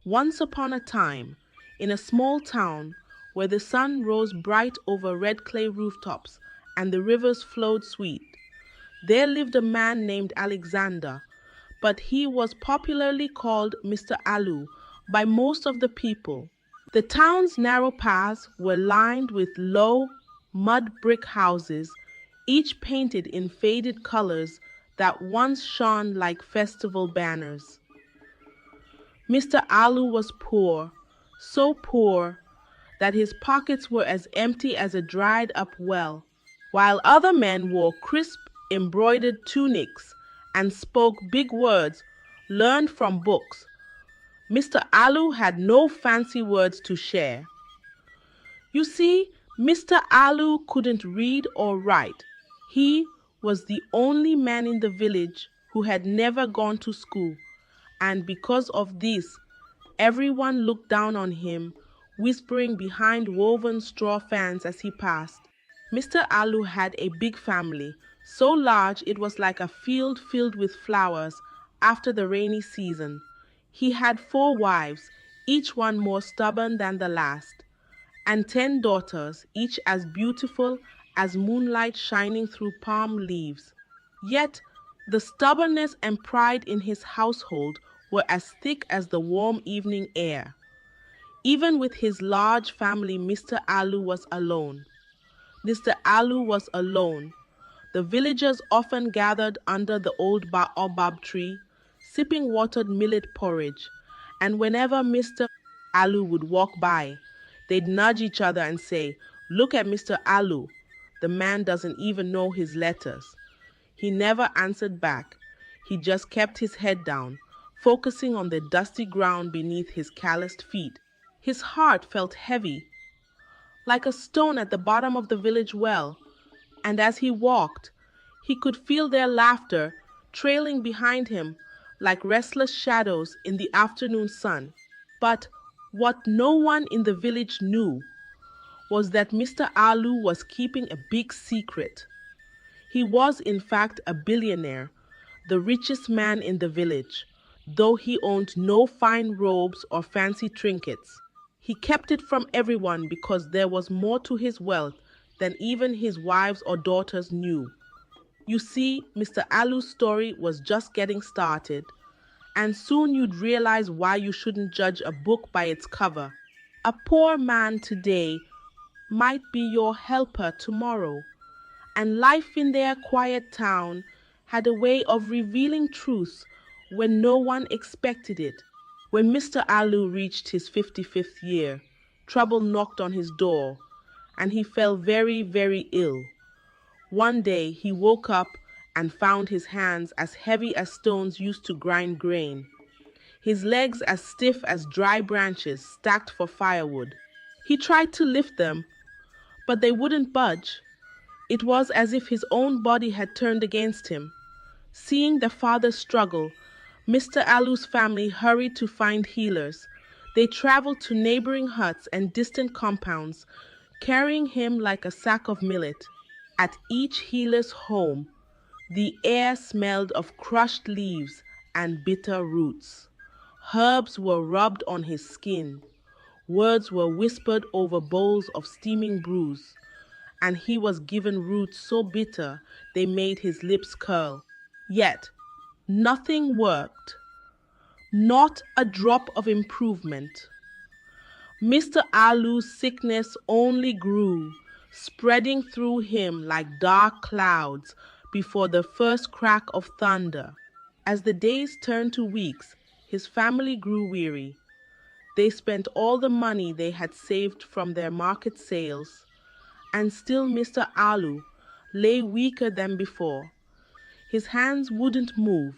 Once upon a time, in a small town where the sun rose bright over red clay rooftops and the rivers flowed sweet, there lived a man named Alexander, but he was popularly called Mr. Alu by most of the people. The town's narrow paths were lined with low, mud brick houses, each painted in faded colors that once shone like festival banners. Mr. Alu was poor, so poor that his pockets were as empty as a dried up well, while other men wore crisp, embroidered tunics and spoke big words learned from books. Mr. Alu had no fancy words to share. You see, Mr. Alu couldn't read or write. He was the only man in the village who had never gone to school, and because of this, everyone looked down on him, whispering behind woven straw fans as he passed. Mr. Alu had a big family, so large it was like a field filled with flowers after the rainy season. He had 4 wives, each one more stubborn than the last, and 10 daughters, each as beautiful as moonlight shining through palm leaves. Yet the stubbornness and pride in his household were as thick as the warm evening air. Even with his large family, Mr. Alu was alone. Mr. Alu was alone. The villagers often gathered under the old baobab tree, sipping watered millet porridge, and whenever Mr. Alu would walk by, they'd nudge each other and say, "Look at Mr. Alu. The man doesn't even know his letters." He never answered back. He just kept his head down, focusing on the dusty ground beneath his calloused feet. His heart felt heavy, like a stone at the bottom of the village well, and as he walked, he could feel their laughter trailing behind him like restless shadows in the afternoon sun. But what no one in the village knew was that Mr. Alu was keeping a big secret. He was, in fact, a billionaire, the richest man in the village, though he owned no fine robes or fancy trinkets. He kept it from everyone because there was more to his wealth than even his wives or daughters knew. You see, Mr. Alu's story was just getting started, and soon you'd realize why you shouldn't judge a book by its cover. A poor man today might be your helper tomorrow, and life in their quiet town had a way of revealing truths when no one expected it. When Mr. Alu reached his 55th year, trouble knocked on his door, and he fell very, very ill. One day he woke up and found his hands as heavy as stones used to grind grain, his legs as stiff as dry branches stacked for firewood. He tried to lift them, but they wouldn't budge. It was as if his own body had turned against him. Seeing their father struggle, Mr. Alu's family hurried to find healers. They traveled to neighboring huts and distant compounds, carrying him like a sack of millet. At each healer's home, the air smelled of crushed leaves and bitter roots. Herbs were rubbed on his skin. Words were whispered over bowls of steaming brews, and he was given roots so bitter they made his lips curl. Yet, nothing worked. Not a drop of improvement. Mr. Alu's sickness only grew, spreading through him like dark clouds before the first crack of thunder. As the days turned to weeks, his family grew weary. They spent all the money they had saved from their market sales, and still Mr. Alu lay weaker than before. His hands wouldn't move.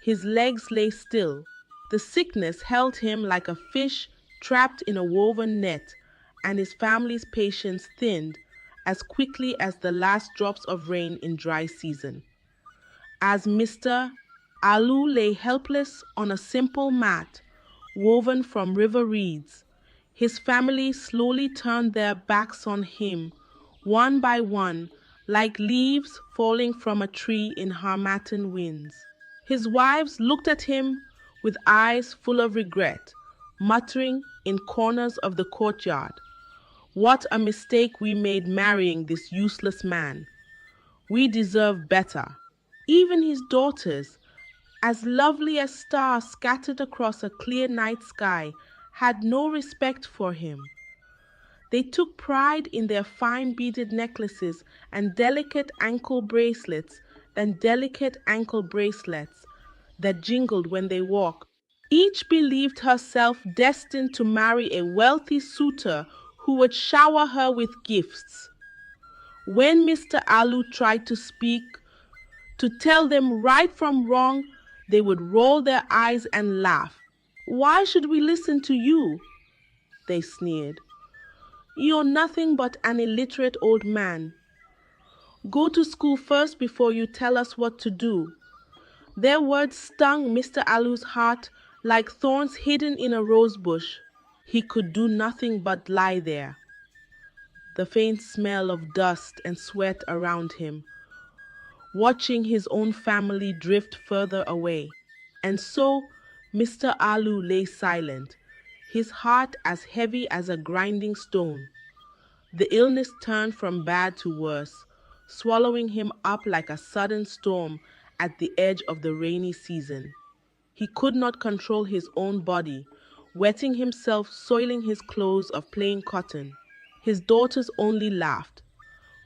His legs lay still. The sickness held him like a fish trapped in a woven net, and his family's patience thinned as quickly as the last drops of rain in dry season. As Mr. Alu lay helpless on a simple mat woven from river reeds, his family slowly turned their backs on him, one by one, like leaves falling from a tree in Harmattan winds. His wives looked at him with eyes full of regret, muttering in corners of the courtyard, "What a mistake we made marrying this useless man. We deserve better." Even his daughters, as lovely as stars scattered across a clear night sky, had no respect for him. They took pride in their fine beaded necklaces and delicate ankle bracelets that jingled when they walked. Each believed herself destined to marry a wealthy suitor who would shower her with gifts. When Mr. Alu tried to speak, to tell them right from wrong, they would roll their eyes and laugh. "Why should we listen to you?" they sneered. "You're nothing but an illiterate old man. Go to school first before you tell us what to do." Their words stung Mr. Alu's heart like thorns hidden in a rose bush. He could do nothing but lie there, the faint smell of dust and sweat around him, watching his own family drift further away. And so Mr. Alu lay silent, his heart as heavy as a grinding stone. The illness turned from bad to worse, swallowing him up like a sudden storm at the edge of the rainy season. He could not control his own body, wetting himself, soiling his clothes of plain cotton. His daughters only laughed,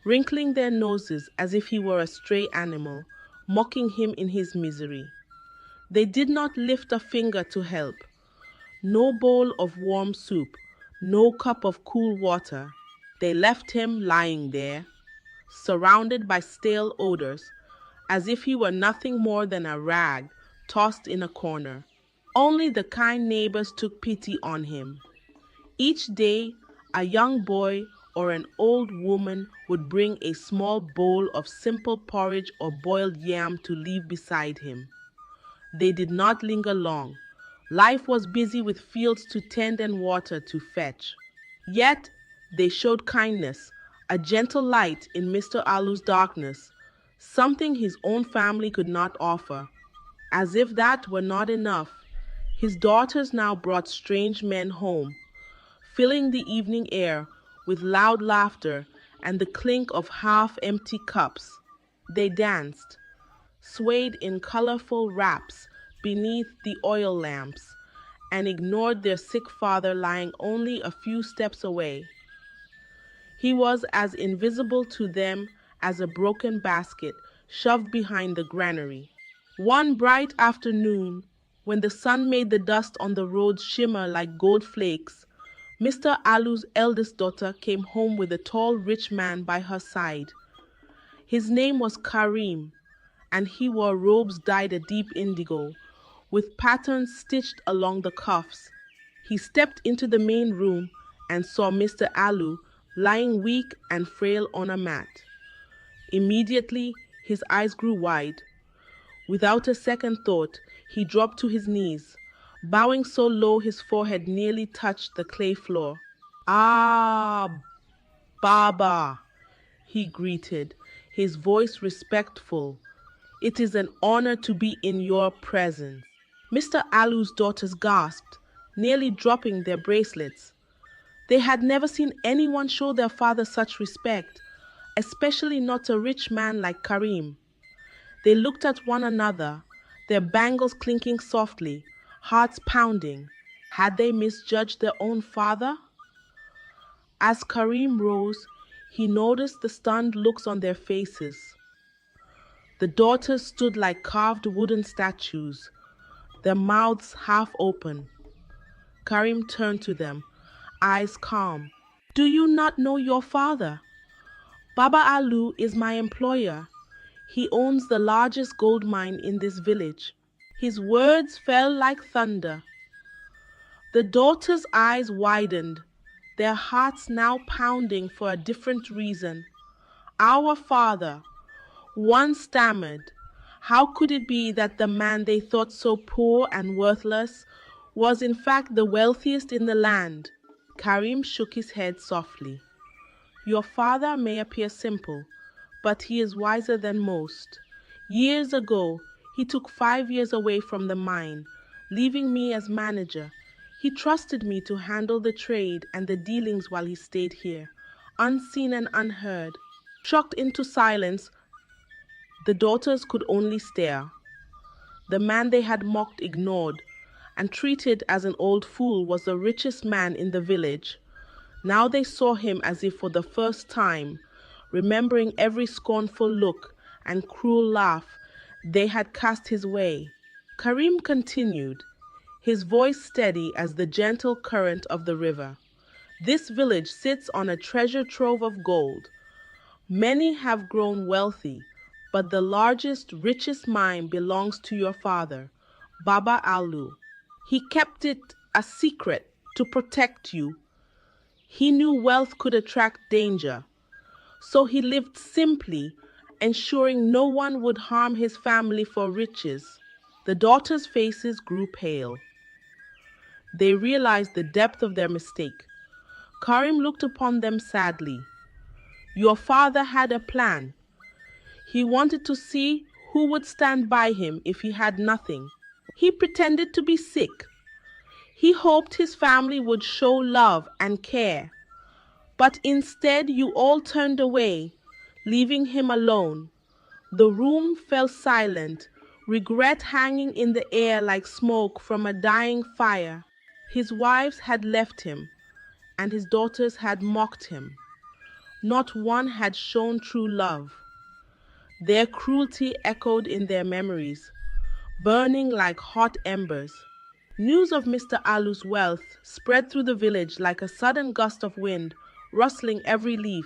wrinkling their noses as if he were a stray animal, mocking him in his misery. They did not lift a finger to help. No bowl of warm soup, no cup of cool water. They left him lying there, surrounded by stale odors, as if he were nothing more than a rag tossed in a corner. Only the kind neighbors took pity on him. Each day, a young boy or an old woman would bring a small bowl of simple porridge or boiled yam to leave beside him. They did not linger long. Life was busy with fields to tend and water to fetch. Yet they showed kindness, a gentle light in Mr. Alu's darkness, something his own family could not offer. As if that were not enough, his daughters now brought strange men home, filling the evening air with loud laughter and the clink of half-empty cups. They danced, swayed in colorful wraps beneath the oil lamps, and ignored their sick father lying only a few steps away. He was as invisible to them as a broken basket shoved behind the granary. One bright afternoon, when the sun made the dust on the roads shimmer like gold flakes, Mr. Alu's eldest daughter came home with a tall, rich man by her side. His name was Karim, and he wore robes dyed a deep indigo, with patterns stitched along the cuffs. He stepped into the main room and saw Mr. Alu lying weak and frail on a mat. Immediately, his eyes grew wide. Without a second thought, he dropped to his knees, bowing so low his forehead nearly touched the clay floor. "Ah, Baba," he greeted, his voice respectful. "It is an honor to be in your presence." Mr. Alu's daughters gasped, nearly dropping their bracelets. They had never seen anyone show their father such respect, especially not a rich man like Karim. They looked at one another, their bangles clinking softly, hearts pounding. Had they misjudged their own father? As Karim rose, he noticed the stunned looks on their faces. The daughters stood like carved wooden statues, their mouths half open. Karim turned to them, eyes calm. "Do you not know your father? Baba Alu is my employer. He owns the largest gold mine in this village." His words fell like thunder. The daughters' eyes widened, their hearts now pounding for a different reason. "Our father," one stammered. How could it be that the man they thought so poor and worthless was in fact the wealthiest in the land? Karim shook his head softly. "Your father may appear simple, but he is wiser than most. Years ago, he took 5 years away from the mine, leaving me as manager. He trusted me to handle the trade and the dealings while he stayed here, unseen and unheard. Shocked into silence, the daughters could only stare. The man they had mocked, ignored, and treated as an old fool was the richest man in the village. Now they saw him as if for the first time, remembering every scornful look and cruel laugh they had cast his way. Karim continued, his voice steady as the gentle current of the river. This village sits on a treasure trove of gold. Many have grown wealthy, but the largest, richest mine belongs to your father, Baba Alu. He kept it a secret to protect you. He knew wealth could attract danger, so he lived simply, ensuring no one would harm his family for riches. The daughters' faces grew pale. They realized the depth of their mistake. Karim looked upon them sadly. Your father had a plan. He wanted to see who would stand by him if he had nothing. He pretended to be sick. He hoped his family would show love and care. But instead you all turned away, leaving him alone. The room fell silent, regret hanging in the air like smoke from a dying fire. His wives had left him, and his daughters had mocked him. Not one had shown true love. Their cruelty echoed in their memories, burning like hot embers. News of Mr. Alu's wealth spread through the village like a sudden gust of wind, rustling every leaf.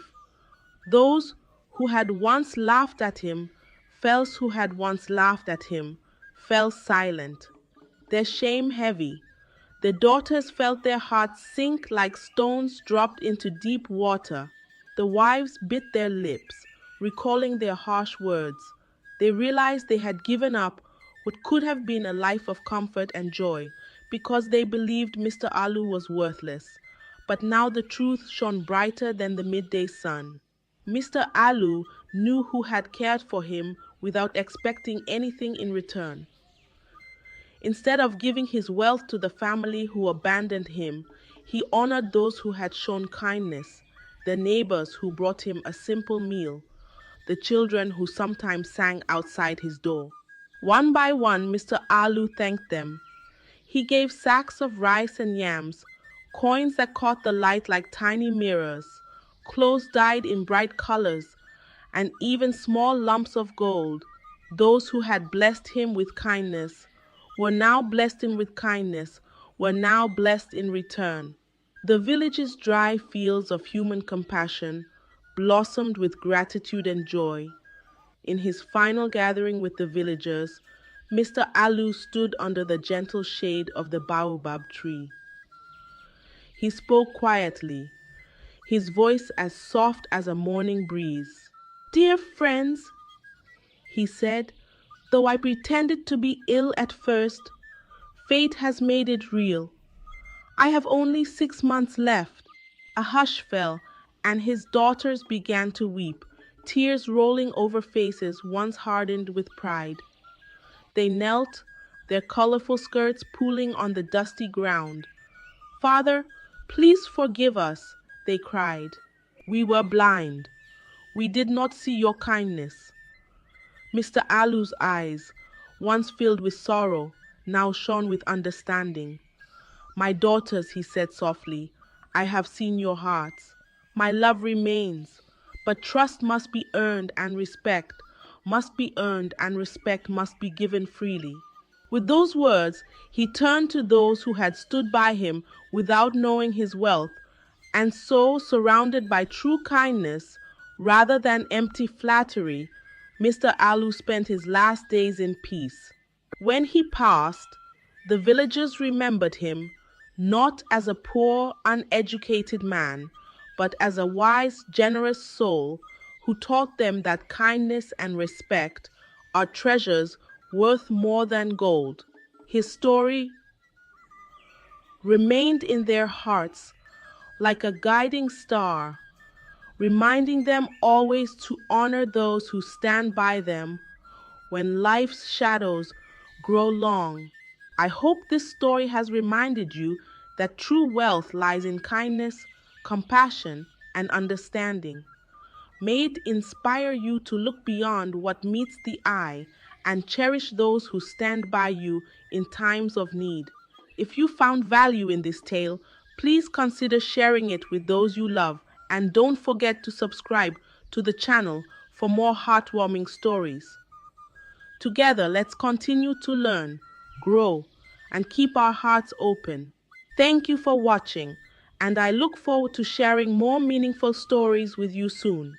Those who had once laughed at him, fellows who had once laughed at him, fell silent, their shame heavy. The daughters felt their hearts sink like stones dropped into deep water. The wives bit their lips, recalling their harsh words. They realized they had given up what could have been a life of comfort and joy because they believed Mr. Alu was worthless. But now the truth shone brighter than the midday sun. Mr. Alu knew who had cared for him without expecting anything in return. Instead of giving his wealth to the family who abandoned him, he honored those who had shown kindness, the neighbors who brought him a simple meal, the children who sometimes sang outside his door. One by one, Mr. Alu thanked them. He gave sacks of rice and yams, coins that caught the light like tiny mirrors, clothes dyed in bright colors, and even small lumps of gold. Those who had blessed him with kindness were now blessed him with kindness, were now blessed in return. The village's dry fields of human compassion blossomed with gratitude and joy. In his final gathering with the villagers, Mr. Alu stood under the gentle shade of the baobab tree. He spoke quietly, his voice as soft as a morning breeze. "Dear friends," he said, "though I pretended to be ill at first, fate has made it real. I have only 6 months left." A hush fell, and his daughters began to weep, tears rolling over faces once hardened with pride. They knelt, their colorful skirts pooling on the dusty ground. "Father, please forgive us," they cried. "We were blind. We did not see your kindness." Mr. Alu's eyes, once filled with sorrow, now shone with understanding. "My daughters," he said softly, "I have seen your hearts. My love remains, but trust must be earned and respect must be earned and respect must be given freely." With those words, he turned to those who had stood by him without knowing his wealth, and so, surrounded by true kindness rather than empty flattery, Mr. Alu spent his last days in peace. When he passed, the villagers remembered him not as a poor, uneducated man, but as a wise, generous soul who taught them that kindness and respect are treasures worth more than gold. His story remained in their hearts like a guiding star, reminding them always to honor those who stand by them when life's shadows grow long. I hope this story has reminded you that true wealth lies in kindness, compassion, and understanding. May it inspire you to look beyond what meets the eye and cherish those who stand by you in times of need. If you found value in this tale, please consider sharing it with those you love and don't forget to subscribe to the channel for more heartwarming stories. Together, let's continue to learn, grow, and keep our hearts open. Thank you for watching, and I look forward to sharing more meaningful stories with you soon.